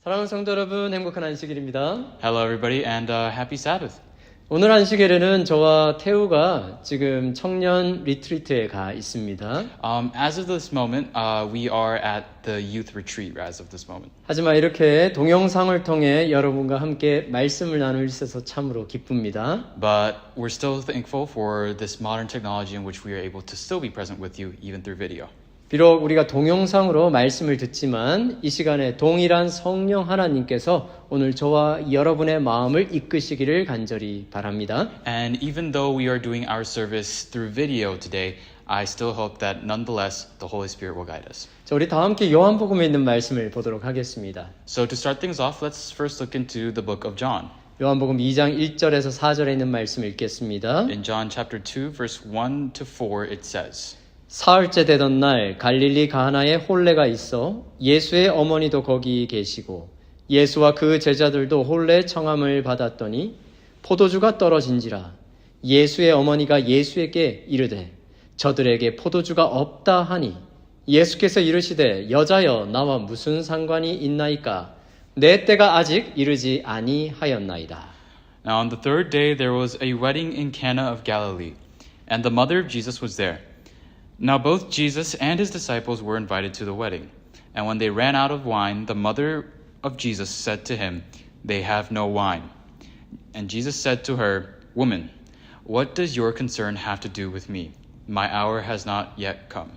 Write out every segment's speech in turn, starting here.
사랑하는 성도 여러분, 행복한 안식일입니다. Hello, everybody, and happy Sabbath. 오늘 안식일에는 저와 태우가 지금 청년 리트리트에 가 있습니다. As of this moment, we are at the youth retreat as of this moment. 하지만 이렇게 동영상을 통해 여러분과 함께 말씀을 나눌 수 있어서 참으로 기쁩니다. But we're still thankful for this modern technology in which we are able to still be present with you, even through video. 비록 우리가 동영상으로 말씀을 듣지만 이 시간에 동일한 성령 하나님께서 오늘 저와 여러분의 마음을 이끄시기를 간절히 바랍니다. And even though we are doing our service through video today, I still hope that nonetheless the Holy Spirit will guide us. 자, 우리 다 함께 요한복음에 있는 말씀을 보도록 하겠습니다. So to start things off, let's first look into the book of John. 요한복음 2장 1절에서 4절에 있는 말씀 읽겠습니다. In John chapter 2, verse 1 to 4, it says, 사흘째 되던 날 갈릴리 가나에 혼례가 있어 예수의 어머니도 거기 계시고 예수와 그 제자들도 혼례 청함을 받았더니 포도주가 떨어진지라 예수의 어머니가 예수에게 이르되 저들에게 포도주가 없다 하니 예수께서 이르시되 여자여 나와 무슨 상관이 있나이까 내 때가 아직 이르지 아니하였나이다. Now on the third day there was a wedding in Cana of Galilee, and the mother of Jesus was there. Now both Jesus and his disciples were invited to the wedding. And when they ran out of wine, the mother of Jesus said to him, "They have no wine." And Jesus said to her, "Woman, what does your concern have to do with me? My hour has not yet come."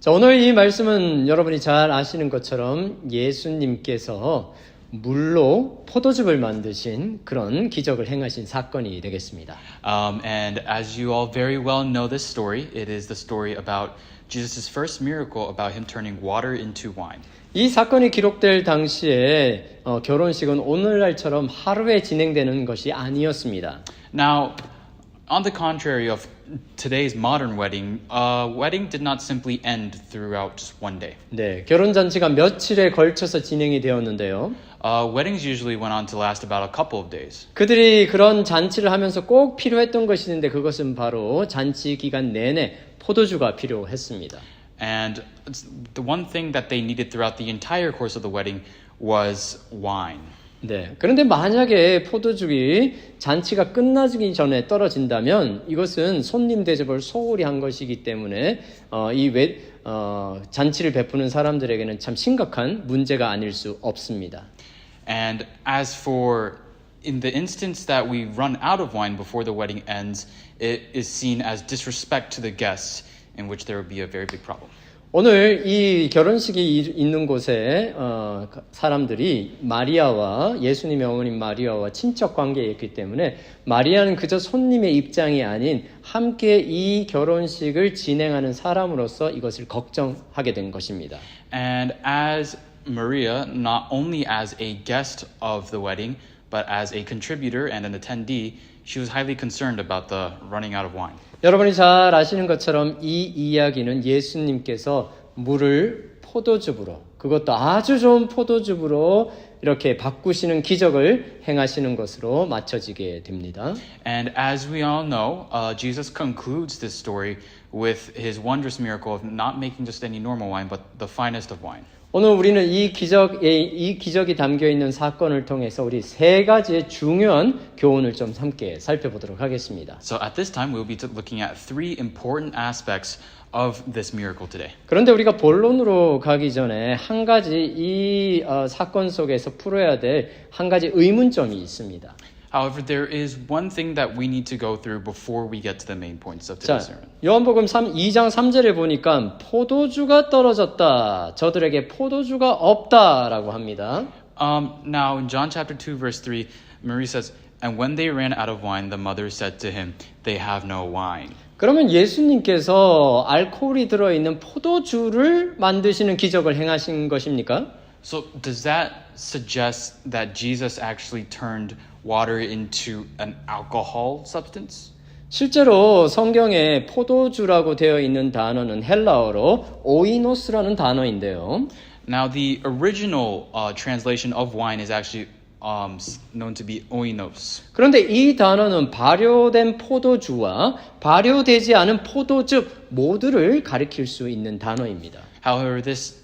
자, 오늘 이 말씀은 여러분이 잘 아시는 것처럼 예수님께서 물로 포도즙을 만드신 그런 기적을 행하신 사건이 되겠습니다. And as you all very well know this story, it is the story about Jesus' first miracle about him turning water into wine. 이 사건이 기록될 당시에 결혼식은 오늘날처럼 하루에 진행되는 것이 아니었습니다. Now, on the contrary of today's modern wedding, wedding did not simply end throughout just one day. 네, 결혼 잔치가 며칠에 걸쳐서 진행이 되었는데요. Weddings usually went on to last about a couple of days. 그들이 그런 잔치를 하면서 꼭 필요했던 것이 있는데 그것은 바로 잔치 기간 내내 포도주가 필요했습니다. And the one thing that they needed throughout the entire course of the wedding was wine. 네. 그런데 만약에 포도주가 잔치가 끝나기 전에 떨어진다면 이것은 손님 대접을 소홀히 한 것이기 때문에 잔치를 베푸는 사람들에게는 참 심각한 문제가 아닐 수 없습니다. And as for in the instance that we run out of wine before the wedding ends, it is seen as disrespect to the guests, in which there would be a very big problem. 오늘 이 결혼식이 있는 곳에 사람들이 마리아와 예수님의 어머님 마리아와 친척 관계에 있기 때문에 마리아는 그저 손님의 입장이 아닌 함께 이 결혼식을 진행하는 사람으로서 이것을 걱정하게 된 것입니다. And as Maria, not only as a guest of the wedding, but as a contributor and an attendee, she was highly concerned about the running out of wine. 여러분이 잘 아시는 것처럼 이 이야기는 예수님께서 물을 포도즙으로, 그것도 아주 좋은 포도즙으로 이렇게 바꾸시는 기적을 행하시는 것으로 맞춰지게 됩니다. And as we all know, Jesus concludes this story with his wondrous miracle of not making just any normal wine, but the finest of wine. 오늘 우리는 이 기적이 담겨 있는 사건을 통해서 우리 세 가지의 중요한 교훈을 좀 함께 살펴보도록 하겠습니다. So at this time, we'll be looking at three important aspects of this miracle today. 그런데 우리가 본론으로 가기 전에 한 가지 이 사건 속에서 풀어야 될 한 가지 의문점이 있습니다. However, there is one thing that we need to go through before we get to the main points of today's sermon. 요한복음 2장 3절에 보니까 포도주가 떨어졌다. 저들에게 포도주가 없다라고 합니다. Now in John chapter 2 verse 3, Marie says, "And when they ran out of wine, the mother said to him, they have no wine." 그러면 예수님께서 알코올이 들어있는 포도주를 만드시는 기적을 행하신 것입니까? So does that suggest that Jesus actually turned water into an alcohol substance? 실제로 성경에 포도주라고 되어 있는 단어는 헬라어로 오이노스라는 단어인데요. Now the original translation of wine is actually known to be oinos. 그런데 이 단어는 발효된 포도주와 발효되지 않은 포도즙 모두를 가리킬 수 있는 단어입니다. However, this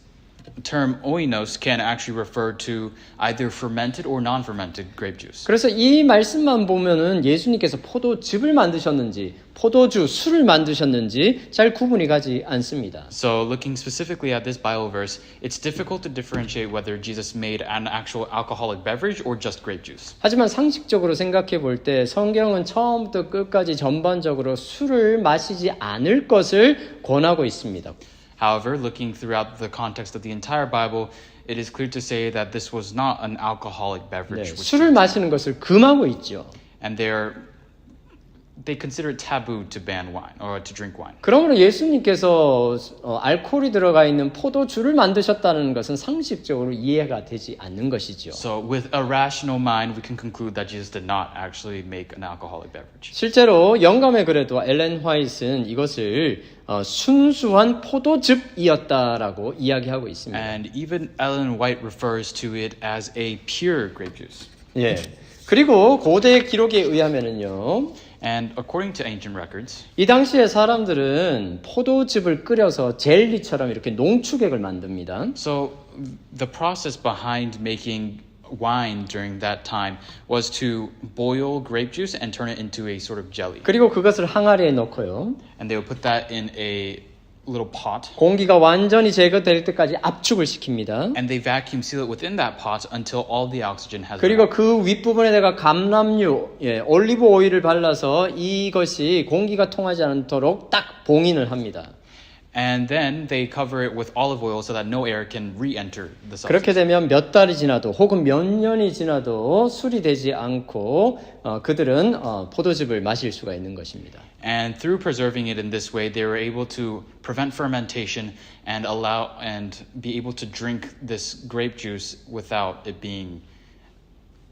term oinos can actually refer to either fermented or non-fermented grape juice. 그래서 이 말씀만 보면은 예수님께서 포도즙을 만드셨는지 포도주 술을 만드셨는지 잘 구분이 가지 않습니다. So looking specifically at this Bible verse, it's difficult to differentiate whether Jesus made an actual alcoholic beverage or just grape juice. 하지만 상식적으로 생각해 볼 때 성경은 처음부터 끝까지 전반적으로 술을 마시지 않을 것을 권하고 있습니다. However, looking throughout the context of the entire Bible, it is clear to say that this was not an alcoholic 네, beverage. 술을 마시는 것을 금하고 있죠. And they consider it taboo to ban wine or to drink wine. 그러므로 예수님께서 알코올이 들어가 있는 포도주를 만드셨다는 것은 상식적으로 이해가 되지 않는 것이죠. So with a rational mind, we can conclude that Jesus did not actually make an alcoholic beverage. 실제로 영감의 글에도 엘렌 화이트는 이것을 순수한 포도즙이었다라고 이야기하고 있습니다. And even Ellen White refers to it as a pure grape juice. 예. 그리고 고대 기록에 의하면은요. And according to ancient records, 이 당시에 사람들은 포도즙을 끓여서 젤리처럼 이렇게 농축액을 만듭니다. so the process behind making wine during that time was to boil grape juice and turn it into a sort of jelly. 그리고 그것을 항아리에 넣고요. And they would put that in a little pot. 공기가 완전히 제거될 때까지 압축을 시킵니다. And they vacuum seal it within that pot until all the oxygen has 그리고 left. 그 윗부분에다가 감람유, 올리브 오일을 발라서 이것이 공기가 통하지 않도록 딱 봉인을 합니다. And then they cover it with olive oil so that no air can re-enter the substance. 그렇게 되면 몇 달이 지나도 혹은 몇 년이 지나도 술이 되지 않고 그들은 포도즙을 마실 수가 있는 것입니다. And through preserving it in this way, they were able to prevent fermentation and be able to drink this grape juice without it being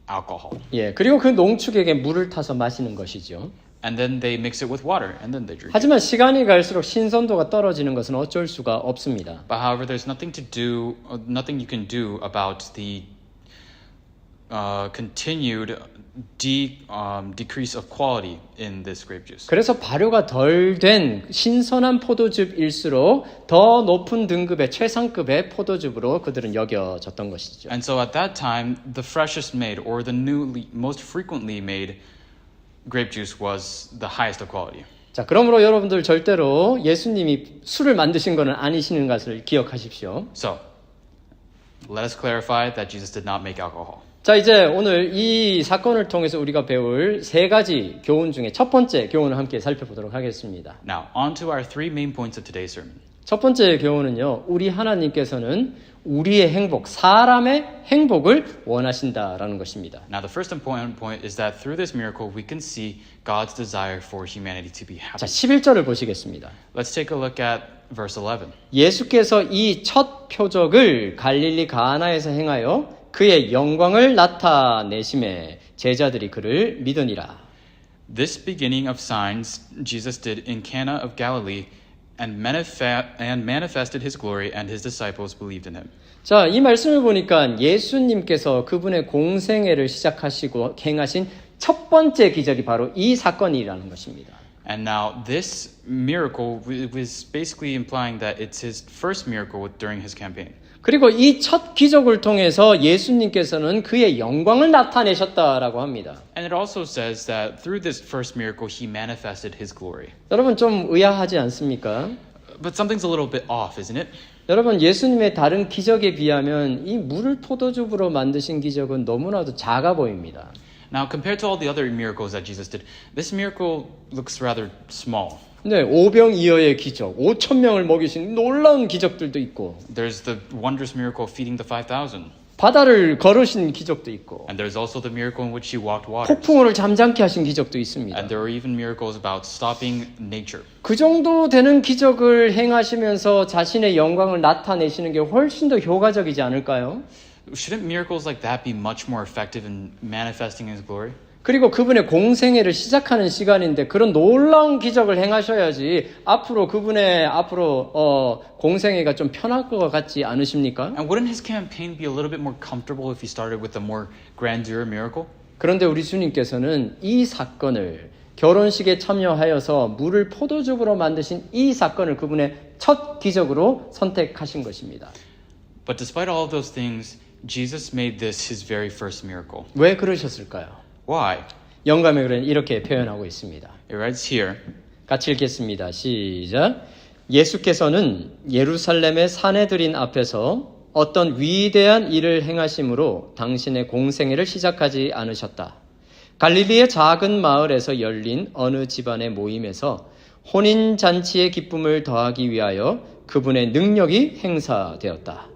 alcohol. 예, 그리고 그 농축액에 물을 타서 마시는 것이죠. And then they mix it with water and then they drink it. 하지만 시간이 갈수록 신선도가 떨어지는 것은 어쩔 수가 없습니다. But however, there's nothing you can do about the continued decrease of quality in this grape juice. 그래서 발효가 덜 된 신선한 포도즙일수록 더 높은 등급의 최상급의 포도즙으로 그들은 여겨졌던 것이죠. And so at that time, the freshest made or the most frequently made grape juice was the highest of quality. 자, 그러므로 여러분들 절대로 예수님이 술을 만드신 것은 아니시는 것을 기억하십시오. So, let us clarify that Jesus did not make alcohol. 자, 이제 오늘 이 사건을 통해서 우리가 배울 세 가지 교훈 중에 첫 번째 교훈을 함께 살펴보도록 하겠습니다. Now, on to our three main points of today's sermon. 첫 번째 교훈은요, 우리 하나님께서는 우리의 행복, 사람의 행복을 원하신다라는 것입니다. Now, the first important point is that through this miracle, we can see God's desire for humanity to be 자, happy. 11절을 보시겠습니다. Let's take a look at verse 11. 예수께서 이 첫 표적을 갈릴리 가나에서 행하여 그의 영광을 나타내심에 제자들이 그를 믿으니라. This beginning of signs Jesus did in Cana of Galilee and manifested his glory, and his disciples believed in him. 자, 이 말씀을 보니까 예수님께서 그분의 공생애를 시작하시고 행하신 첫 번째 기적이 바로 이 사건이라는 것입니다. And now this miracle was basically implying that it's his first miracle during his campaign. 그리고 이 첫 기적을 통해서 예수님께서는 그의 영광을 나타내셨다라고 합니다. And it also says that through this first miracle, he manifested his glory. 여러분 좀 의아하지 않습니까? But something's a little bit off, isn't it? 여러분 예수님의 다른 기적에 비하면 이 물을 포도즙으로 만드신 기적은 너무나도 작아 보입니다. Now, compared to all the other miracles that Jesus did, this miracle looks rather small. 네, 오병이어의 기적, 5천 명을 먹이신 놀라운 기적들도 있고 There's the wondrous miracle of feeding the 5,000. 바다를 걸으신 기적도 있고 And there's also the miracle in which he walked water. 폭풍우를 잠잠케 하신 기적도 있습니다. And there are even miracles about stopping nature. 그 정도 되는 기적을 행하시면서 자신의 영광을 나타내시는 게 훨씬 더 효과적이지 않을까요? Shouldn't miracles like that be much more effective in manifesting his glory? 그리고 그분의 공생애를 시작하는 시간인데 그런 놀라운 기적을 행하셔야지 앞으로 그분의 공생애가 좀 편할 것 같지 않으십니까? And wouldn't his campaign be a little bit more comfortable if he started with a more grandeur miracle? 그런데 우리 주님께서는 이 사건을 결혼식에 참여하여서 물을 포도즙으로 만드신 이 사건을 그분의 첫 기적으로 선택하신 것입니다. But despite all of those things, Jesus made this his very first miracle. 왜 그러셨을까요? Why? 영감의 글은 이렇게 표현하고 있습니다. It writes here, 같이 읽겠습니다. 시작. 예수께서는 예루살렘의 사내들인 앞에서 어떤 위대한 일을 행하심으로 당신의 공생애를 시작하지 않으셨다. 갈릴리의 작은 마을에서 열린 어느 집안의 모임에서 혼인잔치의 기쁨을 더하기 위하여 그분의 능력이 행사되었다.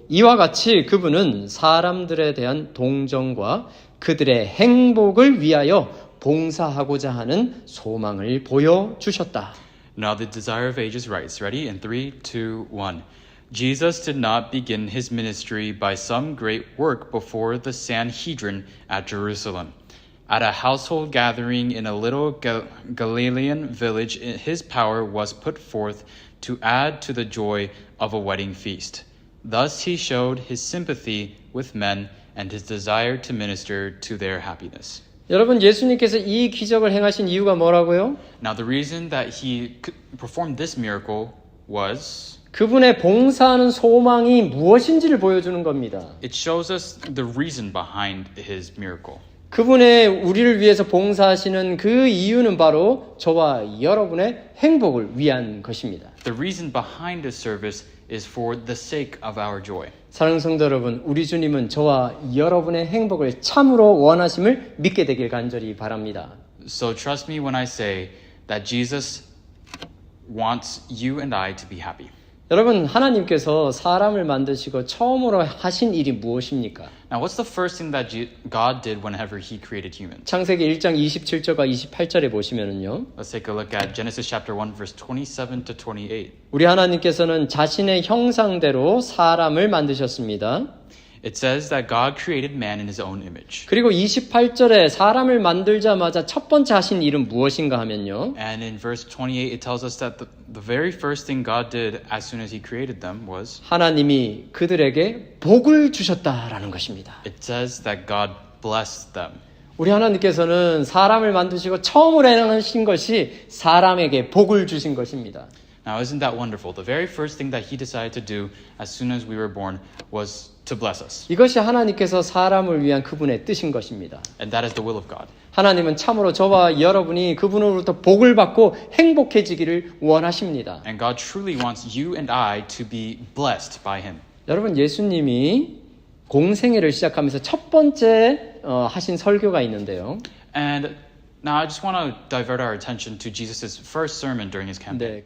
이와 같이 그분은 사람들에 대한 동정과 그들의 행복을 위하여 봉사하고자 하는 소망을 보여주셨다. Now the Desire of Ages writes, ready? In 3, 2, 1. Jesus did not begin his ministry by some great work before the Sanhedrin at Jerusalem. At a household gathering in a little Galilean village, his power was put forth to add to the joy of a wedding feast. Thus he showed his sympathy with men and his desire to minister to their happiness. 여러분, 예수님께서 이 기적을 행하신 이유가 뭐라고요? Now the reason that he performed this miracle was 그분의 봉사하는 소망이 무엇인지를 보여주는 겁니다. it shows us the reason behind his miracle. 그분의 우리를 위해서 봉사하시는 그 이유는 바로 저와 여러분의 행복을 위한 것입니다. The reason behind this service is for the sake of our joy. 사랑하는 성도 여러분, 우리 주님은 저와 여러분의 행복을 참으로 원하심을 믿게 되길 간절히 바랍니다. So trust me when I say that Jesus wants you and I to be happy. 여러분, 하나님께서 사람을 만드시고 처음으로 하신 일이 무엇입니까? Now, what's the first thing that God did whenever he created humans? 창세기 1장 27절과 28절에 보시면은요. Let's take a look at Genesis chapter 1 verse 27 to 28. 우리 하나님께서는 자신의 형상대로 사람을 만드셨습니다. It says that God created man in his own image. 그리고 28절에 사람을 만들자마자 첫 번째 하신 일은 무엇인가 하면요. And in verse 28 it tells us that the very first thing God did as soon as he created them was 하나님이 그들에게 복을 주셨다라는 것입니다. it says that God blessed them. 우리 하나님께서는 사람을 만드시고 처음으로 행하신 것이 사람에게 복을 주신 것입니다. Now isn't that wonderful? The very first thing that he decided to do as soon as we were born was to bless us. 이것이 하나님께서 사람을 위한 그분의 뜻인 것입니다. And that is the will of God. 하나님은 참으로 저와 여러분이 그분으로부터 복을 받고 행복해지기를 원하십니다. And God truly wants you and I to be blessed by him. 여러분, 예수님이 공생애를 시작하면서 첫 번째 하신 설교가 있는데요. And now I just want to divert our attention to Jesus' first sermon during his campaign.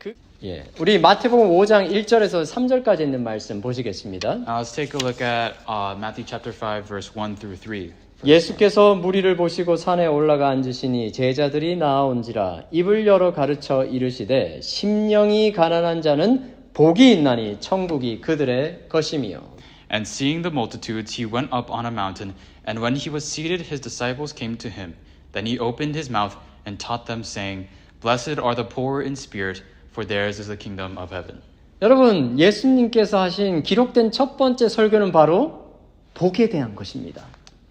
우리 마태복음 5장 1절에서 3절까지 있는 말씀 보시겠습니다. Now let's take a look at Matthew chapter 5 verse 1 through 3. 예수께서 무리를 보시고 산에 올라가 앉으시니 제자들이 나아온지라 입을 열어 가르쳐 이르시되 심령이 가난한 자는 복이 있나니 천국이 그들의 것이며. And seeing the multitudes, he went up on a mountain, and when he was seated, his disciples came to him. Then he opened his mouth and taught them, saying, Blessed are the poor in spirit, for theirs is the kingdom of heaven. 여러분, 예수님께서 하신 기록된 첫 번째 설교는 바로 복에 대한 것입니다.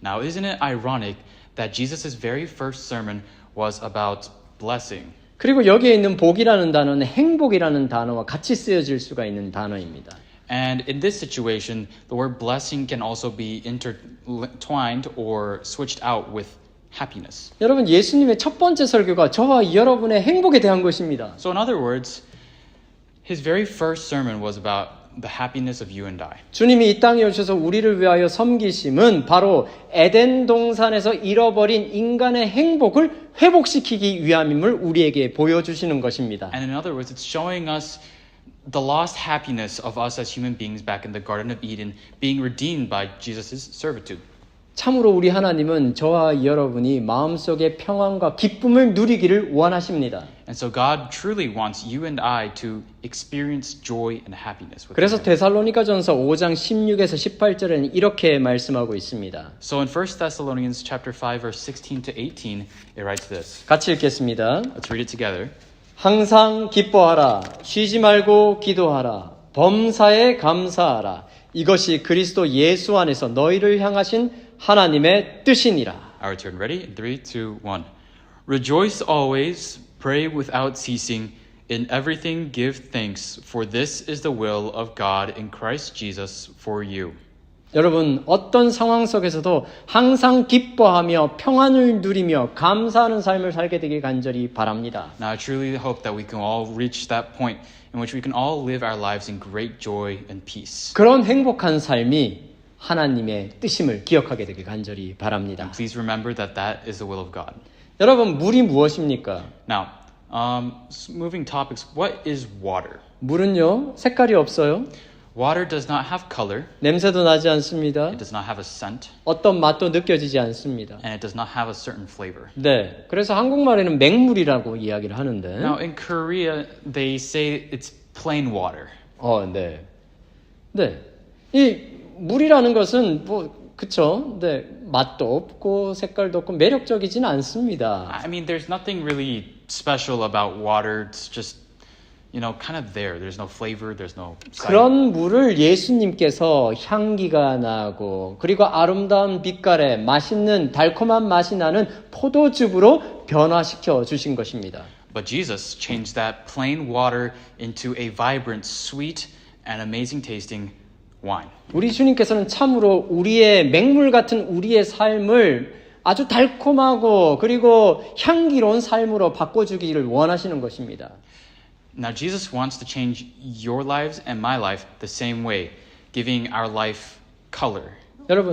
Now, isn't it ironic that Jesus' very first sermon was about blessing? 그리고 여기에 있는 복이라는 단어는 행복이라는 단어와 같이 쓰여질 수가 있는 단어입니다. And in this situation, the word blessing can also be intertwined or switched out with happiness. 여러분, 예수님의 첫 번째 설교가 저와 여러분의 행복에 대한 것입니다. So in other words, his very first sermon was about the happiness of you and I. 주님이 이 땅에 오셔서 우리를 위하여 섬기심은 바로 에덴 동산에서 잃어버린 인간의 행복을 회복시키기 위함임을 우리에게 보여주시는 것입니다. And in other words, it's showing us the lost happiness of us as human beings back in the Garden of Eden being redeemed by Jesus' servitude. 참으로 우리 하나님은 저와 여러분이 마음속에 평안과 기쁨을 누리기를 원하십니다. And so God truly wants you and I to experience joy and happiness. 그래서 데살로니가전서 5장 16에서 18절에는 이렇게 말씀하고 있습니다. So in 1 Thessalonians chapter 5 verse 16 to 18, it writes this. 같이 읽겠습니다. Let's read it together. 항상 기뻐하라. 쉬지 말고 기도하라. 범사에 감사하라. 이것이 그리스도 예수 안에서 너희를 향하신 하나님의 뜻이니라. Our turn. Ready? 3, 2, 1. Rejoice always, pray without ceasing, In everything give thanks, for this is the will of God in Christ Jesus for you. 여러분, 어떤 상황 속에서도 항상 기뻐하며 평안을 누리며 감사하는 삶을 살게 되길 간절히 바랍니다. Now I truly hope that we can all reach that point in which we can all live our lives in great joy and peace. 그런 행복한 삶이 하나님의 뜻임을 기억하게 되길 간절히 바랍니다. Please remember that that is the will of God. 여러분, 물이 무엇입니까? Now, moving topics, what is water? 물은요, 색깔이 없어요. Water does not have color. 냄새도 나지 않습니다. It does not have a scent. 어떤 맛도 느껴지지 않습니다. And it does not have a certain flavor. 네, 그래서 한국말에는 맹물이라고 이야기를 하는데. Now, in Korea, they say it's plain water. 네. 네. 이 물이라는 것은 그쵸? 네, 맛도 없고 색깔도 없고 매력적이진 않습니다. I mean, there's nothing really special about water. It's just, kind of there. There's no flavor. There's no sight. 그런 물을 예수님께서 향기가 나고 그리고 아름다운 빛깔에 맛있는 달콤한 맛이 나는 포도즙으로 변화시켜 주신 것입니다. But Jesus changed that plain water into a vibrant, sweet, and amazing tasting wine. 우리 주님께서는 참으로 우리의 맹물 같은 우리의 삶을 아주 달콤하고 그리고 향기로운 삶으로 바꿔주기를 원하시는 것입니다. Now, Jesus wants to change your lives and my life the same way, giving our life color,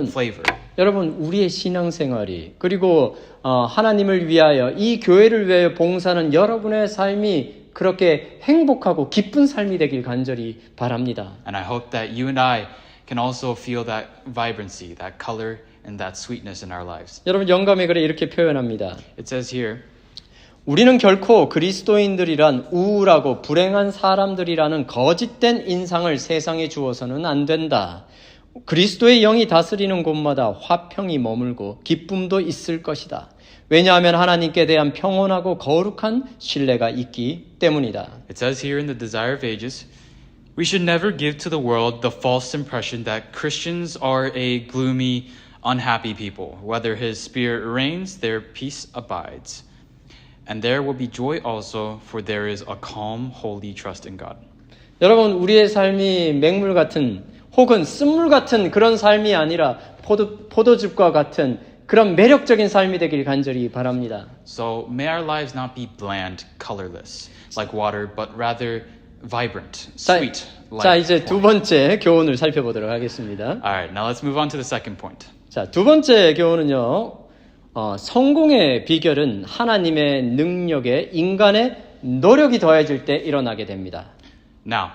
flavor. 여러분, 우리의 신앙생활이 그리고 하나님을 위하여 이 교회를 위하여 봉사하는 여러분의 삶이 그렇게 행복하고 기쁜 삶이 되길 간절히 바랍니다. And I hope that you and I can also feel that vibrancy, that color, and that sweetness in our lives. 여러분, 영감의 글에 이렇게 표현합니다. It says here, 우리는 결코 그리스도인들이란 우울하고 불행한 사람들이라는 거짓된 인상을 세상에 주어서는 안 된다. 그리스도의 영이 다스리는 곳마다 화평이 머물고 기쁨도 있을 것이다. 왜냐하면 하나님께 대한 평온하고 거룩한 신뢰가 있기 때문이다. it says here in the Desire of Ages, we should never give to the world the false impression that Christians are a gloomy, unhappy people. Whether his spirit reigns, their peace abides. And there will be joy also, for there is a calm, holy trust in God. 여러분, 우리의 삶이 맹물 같은 혹은 쓴물 같은 그런 삶이 아니라 포도즙과 같은 그런 매력적인 삶이 되길 간절히 바랍니다. So may our lives not be bland, colorless, like water, but rather vibrant, sweet. 자, like 이제 두 wine. 번째 교훈을 살펴보도록 하겠습니다. All right, now let's move on to the second point. 자, 두 번째 교훈은요. 성공의 비결은 하나님의 능력에 인간의 노력이 더해질 때 일어나게 됩니다. Now,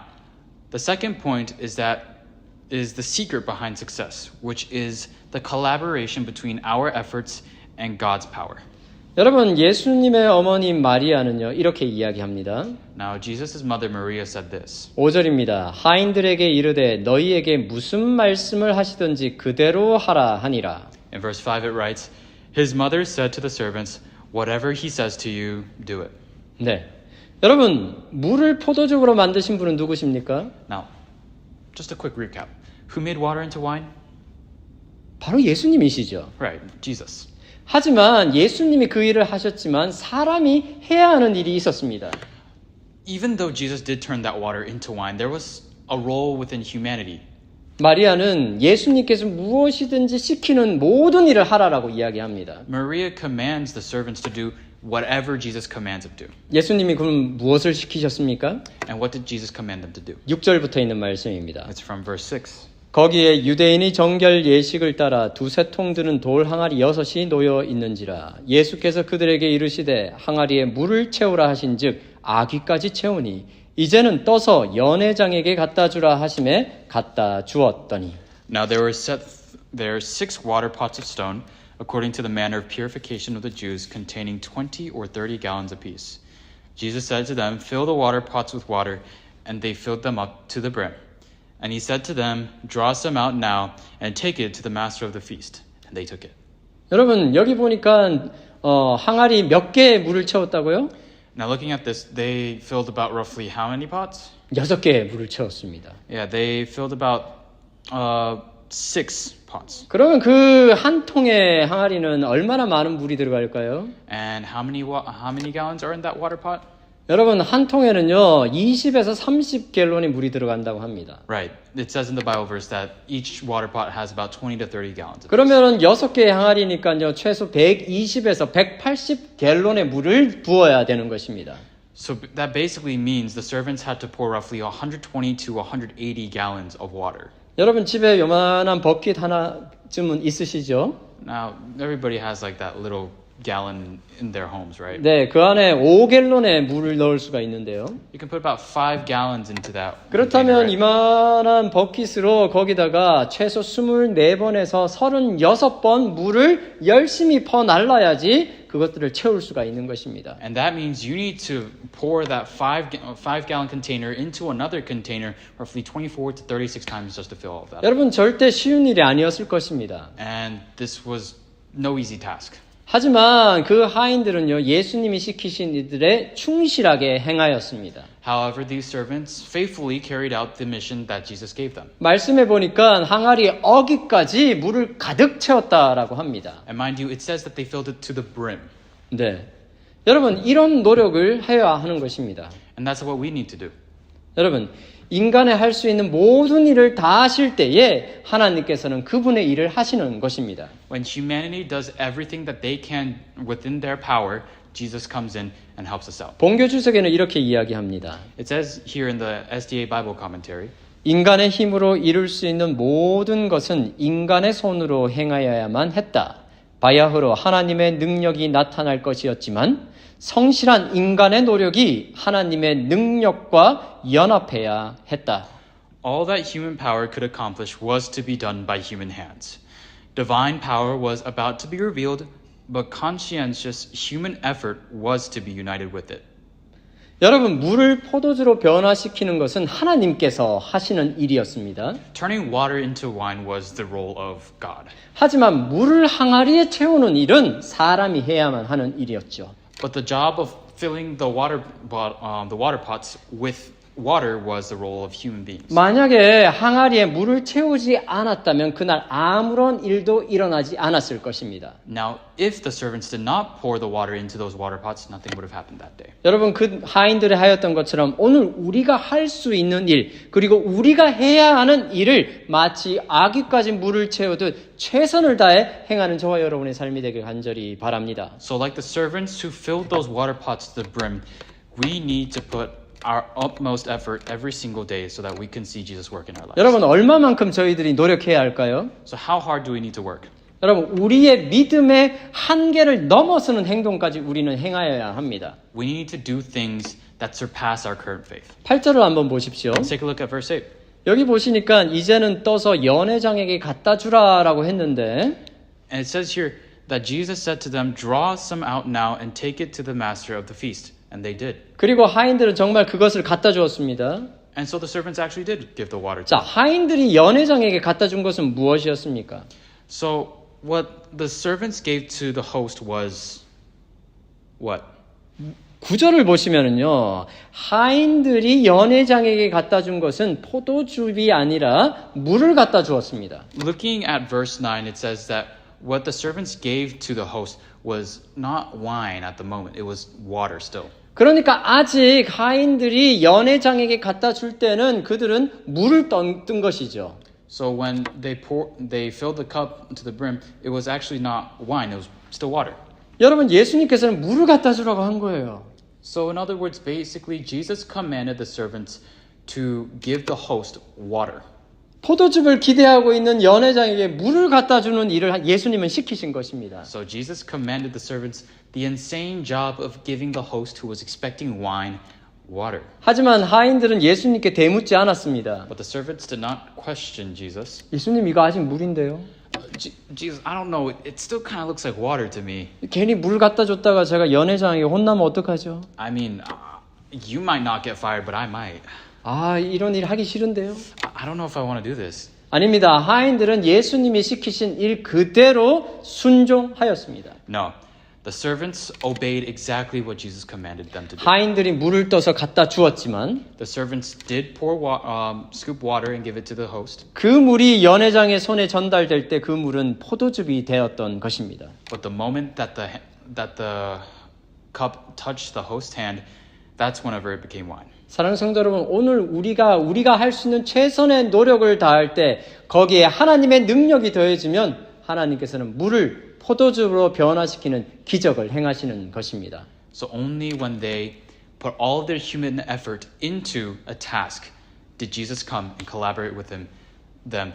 the second point is the secret behind success, which is the collaboration between our efforts and God's power. 여러분, 예수님의 어머니 마리아는요, 이렇게 이야기합니다. Now, Jesus' mother Maria said this. 5절입니다. 하인들에게 이르되 너희에게 무슨 말씀을 하시든지 그대로 하라 하니라. In verse 5 it writes, His mother said to the servants, Whatever he says to you, do it. 네. 여러분, 물을 포도즙으로 만드신 분은 누구십니까? Now, just a quick recap. Who made water into wine? 바로 예수님이시죠. Right, Jesus. 하지만 예수님이 그 일을 하셨지만 사람이 해야 하는 일이 있었습니다. Even though Jesus did turn that water into wine, there was a role within humanity. 마리아는 예수님께서 무엇이든지 시키는 모든 일을 하라라고 이야기합니다. Maria commands the servants to do whatever Jesus commands them to. 예수님이 그럼 무엇을 시키셨습니까? And what did Jesus command them to do? 6절부터 있는 말씀입니다. It's from verse 6. 거기에 유대인이 정결 예식을 따라 두세 통 드는 돌 항아리 6이 놓여 있는지라 예수께서 그들에게 이르시되 항아리에 물을 채우라 하신즉 아귀까지 채우니 이제는 떠서 연회장에게 갖다 주라 하심에 갖다 주었더니 Now there were set there 6 water pots of stone, according to the manner of purification of the Jews, containing 20 or 30 gallons apiece. Jesus said to them, Fill the water pots with water, and they filled them up to the brim. And he said to them, Draw some out now, and take it to the master of the feast. And they took it. 여러분 여기 보니까 항아리 몇 개의 물을 채웠다고요? Now looking at this, they filled about roughly how many pots? 6개의 물을 채웠습니다. Yeah, they filled about 6 pots. 그러면 그 한 통의 항아리는 얼마나 많은 물이 들어갈까요? And how many gallons are in that water pot? 여러분 한 통에는요 20에서 30갤론의 물이 들어간다고 합니다. Right. It says in the Bible verse that each water pot has about 20 to 30 gallons. 그러면은 6개의 항아리니까요 최소 120에서 180갤론의 물을 부어야 되는 것입니다. So that basically means the servants had to pour roughly 120 to 180 gallons of water. 여러분 집에 요만한 버킷 하나쯤은 있으시죠? Now, everybody has like that little gallon in their homes, right? 네, 그 an에 5갤론의 물을 넣을 수가 있는데요. You can put about 5 gallons into that. 그렇다면 container, right? 이만한 버킷으로 거기다가 최소 24번에서 36번 물을 열심히 퍼날라야지 그것들을 채울 수가 있는 것입니다. And that means you need to pour that 5-gallon container into another container roughly 24 to 36 times just to fill all of that. 여러분 절대 쉬운 일이 아니었을 것입니다. And this was no easy task. 하지만 그 하인들은요 예수님이 시키신 이들에 충실하게 행하였습니다. However, these servants faithfully carried out the mission that Jesus gave them. 말씀해 보니까 항아리 어기까지 물을 가득 채웠다라고 합니다. And mind you, it says that they filled it to the brim. 네, 여러분 이런 노력을 해야 하는 것입니다. And that's what we need to do. 여러분 인간의 할 수 있는 모든 일을 다 하실 때에 하나님께서는 그분의 일을 하시는 것입니다. When humanity does everything that they can within their power, Jesus comes in and helps us out. 본교 주석에는 이렇게 이야기합니다. It says here in the SDA Bible commentary, 인간의 힘으로 이룰 수 있는 모든 것은 인간의 손으로 행하여야만 했다. 바야흐로 하나님의 능력이 나타날 것이었지만 성실한 인간의 노력이 하나님의 능력과 연합해야 했다. all that human power could accomplish was to be done by human hands. Divine power was about to be revealed, but conscientious human effort was to be united with it. 여러분 물을 포도주로 변화시키는 것은 하나님께서 하시는 일이었습니다. Turning water into wine was the role of God. 하지만 물을 항아리에 채우는 일은 사람이 해야만 하는 일이었죠. But the job of filling the water pots with water was the role of human beings. 만약에 항아리에 물을 채우지 않았다면 그날 아무런 일도 일어나지 않았을 것입니다. Now, if the servants did not pour the water into those water pots, nothing would have happened that day. 여러분 그 하인들이 하였던 것처럼 오늘 우리가 할 수 있는 일 그리고 우리가 해야 하는 일을 마치 아기까지 물을 채우듯 최선을 다해 행하는 저와 여러분의 삶이 되길 간절히 바랍니다. So like the servants who filled those water pots to the brim, we need to put our utmost effort every single day so that we can see Jesus work in our lives. 여러분 얼마만큼 저희들이 노력해야 할까요? So how hard do we need to work? 여러분 우리의 믿음의 한계를 넘어서는 행동까지 우리는 행하여야 합니다. We need to do things that surpass our current faith. 8절을 한번 보십시오. Let's take a look at verse 8. 여기 보시니까 이제는 떠서 연회장에게 갖다 주라라고 했는데 And it says here that Jesus said to them, draw some out now and take it to the master of the feast. And they did. 그리고 하인들은 정말 그것을 갖다 주었습니다. And so the servants actually did give the water to 자, them. 하인들이 연회장에게 갖다 준 것은 무엇이었습니까? So what the servants gave to the host was what? 9절을 보시면은요. 하인들이 연회장에게 갖다 준 것은 포도즙이 아니라 물을 갖다 주었습니다. Looking at verse 9, it says that what the servants gave to the host was not wine at the moment. It was water still. 그러니까 아직 하인들이 연회장에게 갖다 줄 때는 그들은 물을 뜬 것이죠. So when they filled the cup to the brim, it was actually not wine. It was still water. 여러분 예수님께서는 물을 갖다 주라고 한 거예요. So in other words, basically, Jesus commanded the servants to give the host water. 포도즙을 기대하고 있는 연회장에게 물을 갖다 주는 일을 예수님은 시키신 것입니다. So Jesus commanded the servants the insane job of giving the host who was expecting wine water. 하지만 하인들은 예수님께 대묻지 않았습니다. But the servants did not question Jesus. 예수님 이거 아직 물인데요. Jesus, I don't know. It still kind of looks like water to me. 괜히 물 갖다 줬다가 제가 연회장에게 혼나면 어떡하죠? I mean, you might not get fired, but I might. 아, 이런 일 하기 싫은데요. I don't know if I want to do this. 아닙니다. 하인들은 예수님이 시키신 일 그대로 순종하였습니다. No. The servants obeyed exactly what Jesus commanded them to do. 하인들이 물을 떠서 갖다 주었지만 The servants did scoop water and give it to the host. 그 물이 연회장의 손에 전달될 때 그 물은 포도즙이 되었던 것입니다. But the moment that the cup touched the host's hand, That's whenever it became wine. 사랑하는 성도 여러분, 오늘 우리가 할 수 있는 최선의 노력을 다할 때 거기에 하나님의 능력이 더해지면 하나님께서는 물을 포도주로 변화시키는 기적을 행하시는 것입니다. So only when they put all of their human effort into a task did Jesus come and collaborate with them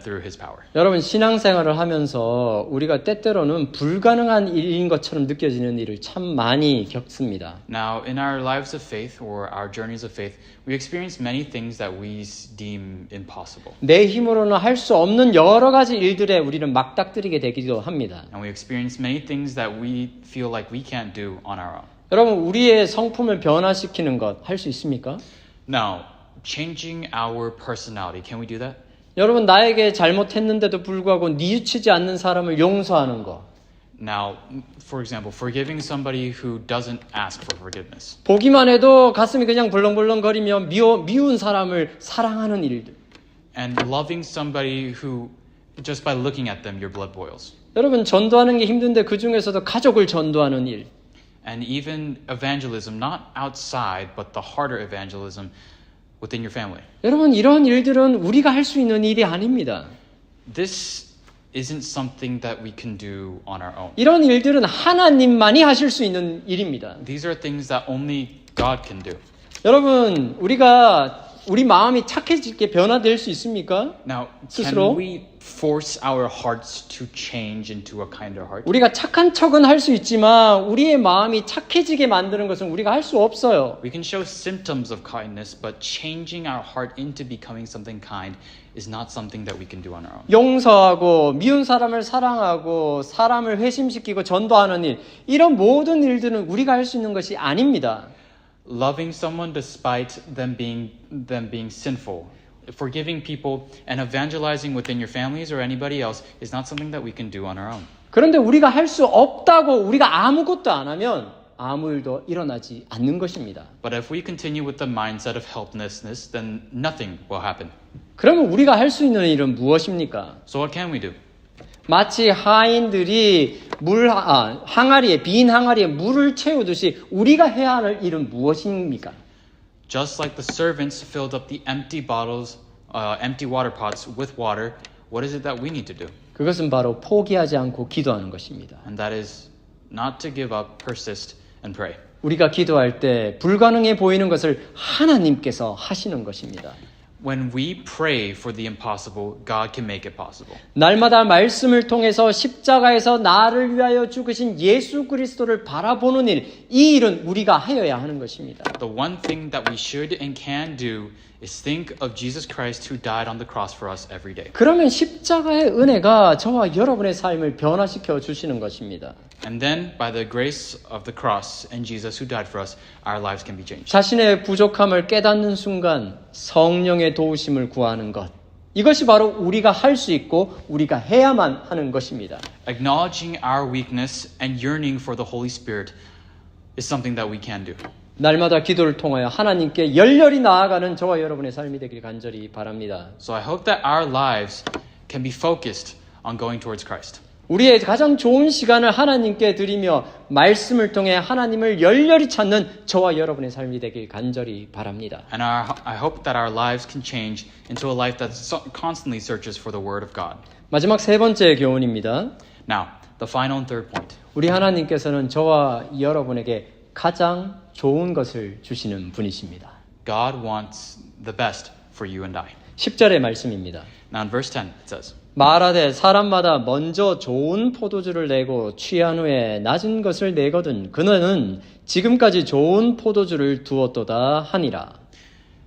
through his power. 여러분, 신앙생활을 하면서 우리가 때때로는 불가능한 일인 것처럼 느껴지는 일을 참 많이 겪습니다. Now, in our lives of faith or our journeys of faith, we experience many things that we deem impossible. 내 힘으로는 할 수 없는 여러 가지 일들에 우리는 막닥뜨리게 되기도 합니다. And we experience many things that we feel like we can't do on our own. 여러분, 우리의 성품을 변화시키는 것 할 수 있습니까? Now, changing our personality, can we do that? 여러분, 나에게 잘못했는데도 불구하고 뉘우치지 않는 사람을 용서하는 것. Now, for example, forgiving somebody who doesn't ask for forgiveness. 보기만 해도 가슴이 그냥 벌렁벌렁거리며 미운 사람을 사랑하는 일들. And loving somebody who, just by looking at them, your blood boils. 여러분, 전도하는 게 힘든데 그 중에서도 가족을 전도하는 일. And even evangelism, not outside, but the harder evangelism within your family. 여러분, 이런 일들은 우리가 할 수 있는 일이 아닙니다. This isn't something that we can do on our own. 이런 일들은 하나님만이 하실 수 있는 일입니다. These are things that only God can do. 여러분, 우리 마음이 착해지게 변화될 수 있습니까? Now, 스스로? can we force our hearts to change into a kinder heart? 우리가 착한 척은 할 수 있지만 우리의 마음이 착해지게 만드는 것은 우리가 할 수 없어요. We can show symptoms of kindness, but changing our heart into becoming something kind is not something that we can do on our own. 용서하고 미운 사람을 사랑하고 사람을 회심시키고 전도하는 일, 이런 모든 일들은 우리가 할 수 있는 것이 아닙니다. Loving someone despite them being sinful, forgiving people, and evangelizing within your families or anybody else is not something that we can do on our own. 그런데 우리가 할 수 없다고 우리가 아무것도 안 하면 아무 일도 일어나지 않는 것입니다. But if we continue with the mindset of helplessness, then nothing will happen. 그러면 우리가 할 수 있는 일은 무엇입니까? So what can we do? 마치 하인들이 빈 항아리에 물을 채우듯이 우리가 해야 할 일은 무엇입니까? Just like the servants filled up the empty bottles, empty water pots with water, what is it that we need to do? 그것은 바로 포기하지 않고 기도하는 것입니다. And that is not to give up, persist, and pray. 우리가 기도할 때 불가능해 보이는 것을 하나님께서 하시는 것입니다. When we pray for the impossible, God can make it possible. 날마다 말씀을 통해서 십자가에서 나를 위하여 죽으신 예수 그리스도를 바라보는 일, 이 일은 우리가 하여야 하는 것입니다. The one thing that we should and can do is think of Jesus Christ who died on the cross for us every day. 그러면 십자가의 은혜가 저와 여러분의 삶을 변화시켜 주시는 것입니다. And then, by the grace of the cross and Jesus who died for us, our lives can be changed. 자신의 부족함을 깨닫는 순간 성령의 도우심을 구하는 것. 이것이 바로 우리가 할 수 있고 우리가 해야만 하는 것입니다. Acknowledging our weakness and yearning for the Holy Spirit is something that we can do. 날마다 기도를 통하여 하나님께 열렬히 나아가는 저와 여러분의 삶이 되길 간절히 바랍니다. So I hope that our lives can be focused on going towards Christ. 우리의 가장 좋은 시간을 하나님께 드리며 말씀을 통해 하나님을 열렬히 찾는 저와 여러분의 삶이 되길 간절히 바랍니다. And I hope that our lives can change into a life that constantly searches for the Word of God. 마지막 세 번째 교훈입니다. Now, the final and third point. 우리 하나님께서는 저와 여러분에게 가장 좋은 것을 주시는 분이십니다. God wants the best for you and I. 10절의 말씀입니다. Now in verse 10 it says, 말하되 사람마다 먼저 좋은 포도주를 내고 취한 후에 낮은 것을 내거든 그는 지금까지 좋은 포도주를 두었도다 하니라.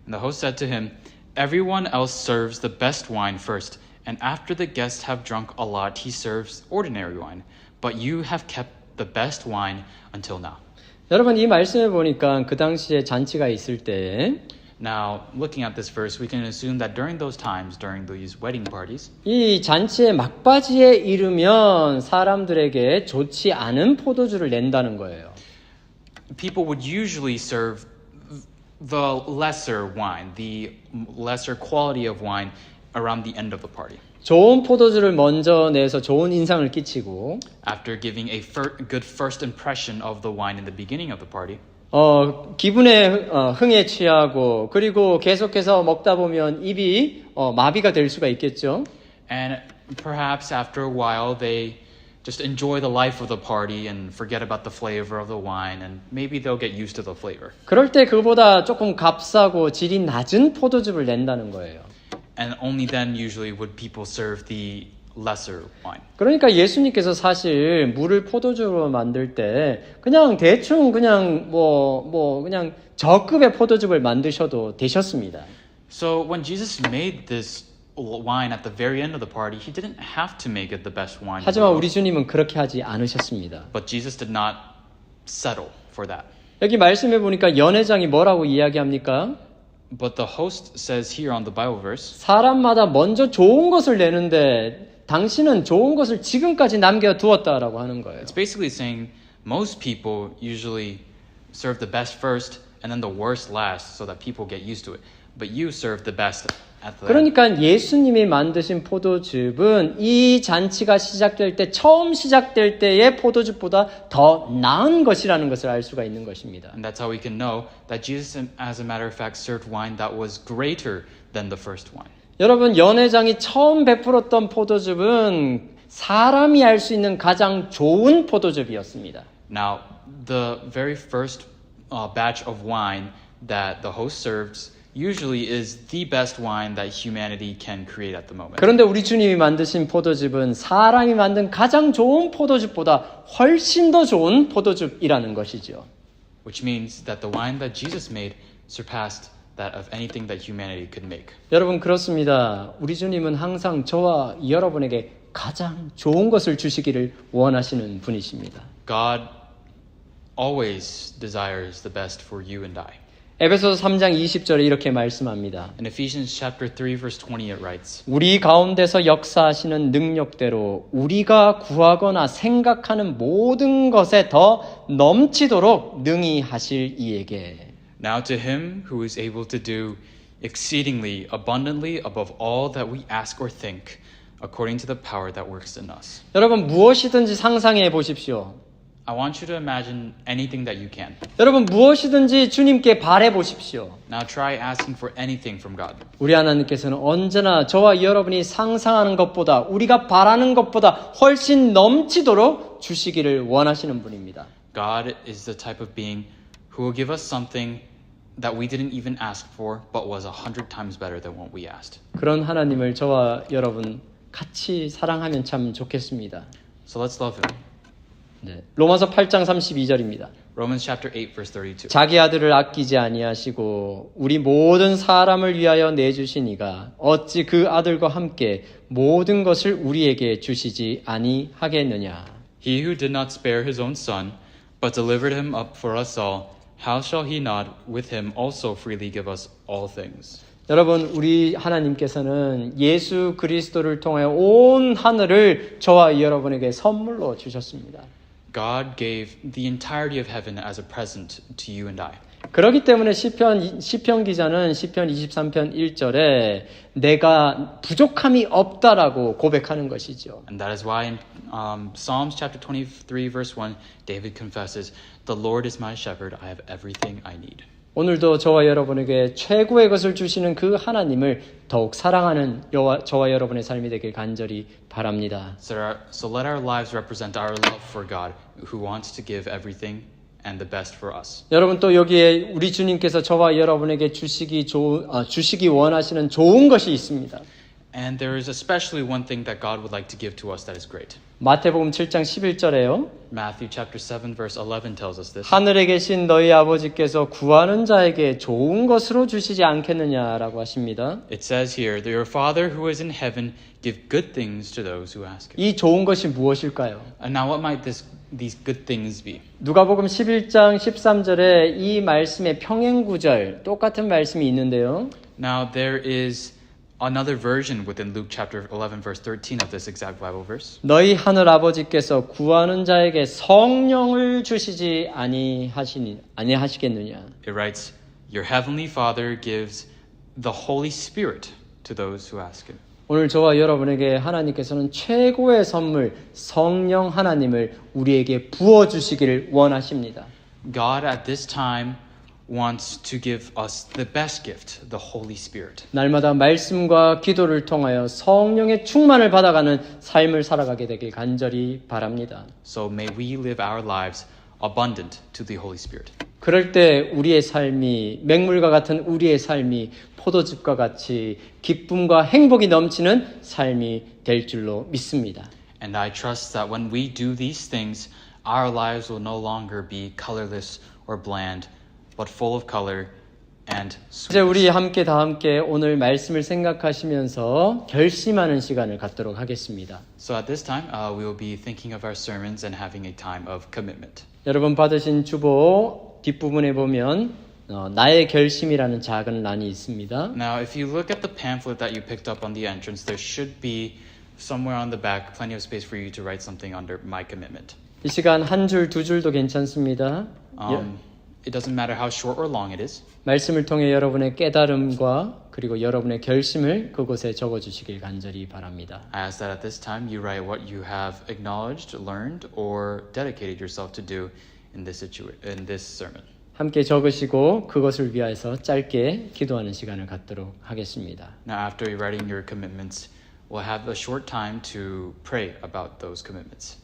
And the host said to him, Everyone else serves the best wine first, and after the guests have drunk a lot, he serves ordinary wine. But you have kept the best wine until now. 여러분, 이 말씀을 보니까 그 당시에 잔치가 있을 때 Now, looking at this verse, we can assume that during those times, during these wedding parties, 이 잔치의 막바지에 이르면 사람들에게 좋지 않은 포도주를 낸다는 거예요. people would usually serve the lesser wine, the lesser quality of wine around the end of the party. 좋은 포도주를 먼저 내서 좋은 인상을 끼치고 After giving a good first impression of the wine in the beginning of the party, 기분에 흥에 취하고 그리고 계속해서 먹다 보면 입이 마비가 될 수가 있겠죠. And perhaps after a while they just enjoy the life of the party and forget about the flavor of the wine, and maybe they'll get used to the flavor. 그럴 때 그보다 조금 값싸고 질이 낮은 포도즙을 낸다는 거예요. And only then usually would people serve the lesser wine. 그러니까 예수님께서 사실 물을 포도즙으로 만들 때 그냥 대충 그냥 그냥 저급의 포도즙을 만드셔도 되셨습니다. So when Jesus made this wine at the very end of the party, he didn't have to make it the best wine. 하지만 우리 주님은 그렇게 하지 않으셨습니다. But Jesus did not settle for that. 여기 말씀해 보니까 연회장이 뭐라고 이야기합니까? But the host says here on the Bible verse, 사람마다 먼저 좋은 것을 내는데 당신은 좋은 것을 지금까지 남겨두었다라고 하는 거예요. it's basically saying most people usually serve the best first and then the worst last so that people get used to it. But you serve the best at the end. 그러니까 예수님이 만드신 포도즙은 이 잔치가 시작될 때 처음 시작될 때의 포도즙보다 더 나은 것이라는 것을 알 수가 있는 것입니다. And that's how we can know that Jesus, as a matter of fact, served wine that was greater than the first wine. 여러분 연회장이 처음 베풀었던 포도즙은 사람이 알 수 있는 가장 좋은 포도즙이었습니다. Now, the very first batch of wine that the host serves usually is the best wine that humanity can create at the moment. 그런데 우리 주님이 만드신 포도즙은 사람이 만든 가장 좋은 포도즙보다 훨씬 더 좋은 포도즙이라는 것이죠. Which means that the wine that Jesus made surpassed that of anything that humanity could make. 여러분 그렇습니다. 우리 주님은 항상 저와 여러분에게 가장 좋은 것을 주시기를 원하시는 분이십니다. God always desires the best for you and I. 에베소서 3장 20절에 이렇게 말씀합니다. In Ephesians chapter 3 verse 20 it writes, 우리 가운데서 역사하시는 능력대로 우리가 구하거나 생각하는 모든 것에 더 넘치도록 능히 하실 이에게 Now to him who is able to do exceedingly abundantly above all that we ask or think, according to the power that works in us. 여러분 무엇이든지 상상해 보십시오. I want you to imagine anything that you can. 여러분 무엇이든지 주님께 바래 보십시오. Now try asking for anything from God. 우리 하나님께서는 언제나 저와 여러분이 상상하는 것보다 우리가 바라는 것보다 훨씬 넘치도록 주시기를 원하시는 분입니다. God is the type of being who will give us something that we didn't even ask for, but was 100 times better than what we asked. 그런 하나님을 저와 여러분 같이 사랑하면 참 좋겠습니다. So let's love him. 네. 로마서 8장 32절입니다. Romans chapter 8 verse 32. 자기 아들을 아끼지 아니하시고 우리 모든 사람을 위하여 내주시니가 어찌 그 아들과 함께 모든 것을 우리에게 주시지 아니하겠느냐. He who did not spare his own son, but delivered him up for us all, how shall he not with him also freely give us all things? 여러분 우리 하나님께서는 예수 그리스도를 통해 온 하늘을 저와 여러분에게 선물로 주셨습니다. God gave the entirety of heaven as a present to you and I. 그렇기 때문에 시편 기자는 시편 23편 1절에 내가 부족함이 없다라고 고백하는 것이죠. And that is why in Psalms chapter 23 verse 1, David confesses, "The Lord is my shepherd, I have everything I need." 오늘도 저와 여러분에게 최고의 것을 주시는 그 하나님을 더욱 사랑하는 저와 여러분의 삶이 되길 간절히 바랍니다. So let our lives represent our love for God, who wants to give everything and the best for us. 여러분 또 여기에 우리 주님께서 저와 여러분에게 주시기 원하시는 좋은 것이 있습니다. And there is especially one thing that God would like to give to us that is great. 마태복음 7장 11절에요. Matthew chapter 7 verse 11 tells us this. 하늘에 계신 너희 아버지께서 구하는 자에게 좋은 것으로 주시지 않겠느냐라고 하십니다. It says here, that your Father who is in heaven give good things to those who ask him. 이 좋은 것이 무엇일까요? And now what might these good things be? 누가복음 11장 13절에 이 말씀의 평행 구절 똑같은 말씀이 있는데요. Now there is another version within Luke chapter 11 verse 13 of this exact Bible verse. 너희 하늘 아버지께서 구하는 자에게 성령을 주시지 아니하시겠느냐. It writes, your heavenly Father gives the Holy Spirit to those who ask him. 오늘 저와 여러분에게 하나님께서는 최고의 선물 성령 하나님을 우리에게 부어주시기를 원하십니다. God at this time wants to give us the best gift, the Holy Spirit. 날마다 말씀과 기도를 통하여 성령의 충만을 받아가는 삶을 살아가게 되길 간절히 바랍니다. So may we live our lives abundant to the Holy Spirit. 그럴 때 우리의 삶이 맹물과 같은 우리의 삶이 포도즙과 같이 기쁨과 행복이 넘치는 삶이 될 줄로 믿습니다. And I trust that when we do these things, our lives will no longer be colorless or bland, but full of color and 이제 우리 sweetness. 다 함께 오늘 말씀을 생각하시면서 결심하는 시간을 갖도록 하겠습니다. So at this time, we will be thinking of our sermons and having a time of commitment. 여러분 받으신 주보 뒷부분에 보면 나의 결심이라는 작은 란이 있습니다. Now, if you look at the pamphlet that you picked up on the entrance, there should be somewhere on the back plenty of space for you to write something under my commitment. 이 시간 한 줄, 두 줄도 괜찮습니다. It doesn't matter how short or long it is. 말씀을 통해 여러분의 깨달음과 그리고 여러분의 결심을 그곳에 적어주시길 간절히 바랍니다. I ask that at this time you write what you have acknowledged, learned, or dedicated yourself to do in this sermon. 함께 적으시고 그것을 위하여서 짧게 기도하는 시간을 갖도록 하겠습니다. Now, after writing your commitments, we'll have a short time to pray about those commitments.